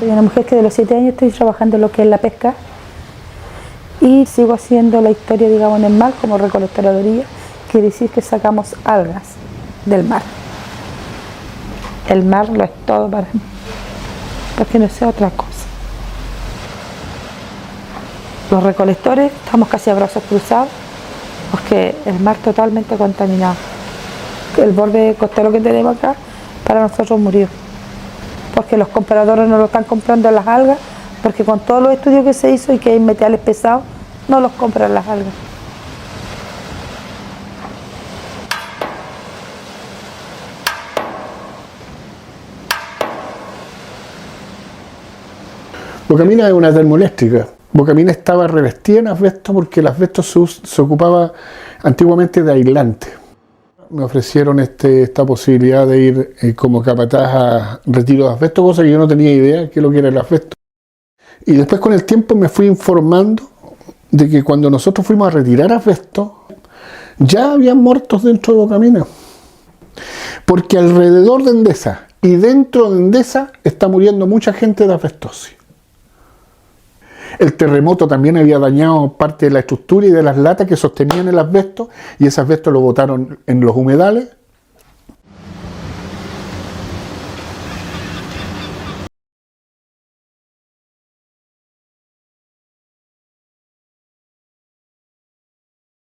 Soy una mujer que de los 7 años estoy trabajando en lo que es la pesca y sigo haciendo la historia, digamos, en el mar como recolectora de orilla. Quiere decir que sacamos algas del mar. El mar lo es todo para mí, porque no sea otra cosa. Los recolectores estamos casi a brazos cruzados porque el mar totalmente contaminado. El borde costero que tenemos acá para nosotros murió, porque los compradores no lo están comprando las algas, porque con todos los estudios que se hizo y que hay metales pesados, no los compran las algas. Bocamina es una termoeléctrica. Bocamina estaba revestida en asbesto porque el asbesto se ocupaba antiguamente de aislante. Me ofrecieron esta posibilidad de ir como capataz a retiro de asbesto, cosa que yo no tenía idea de qué es lo que era el asbesto. Y después con el tiempo me fui informando de que cuando nosotros fuimos a retirar asbesto, ya habían muertos dentro de Bocamina. Porque alrededor de Endesa y dentro de Endesa está muriendo mucha gente de asbestosis. El terremoto también había dañado parte de la estructura y de las latas que sostenían el asbesto, y ese asbesto lo botaron en los humedales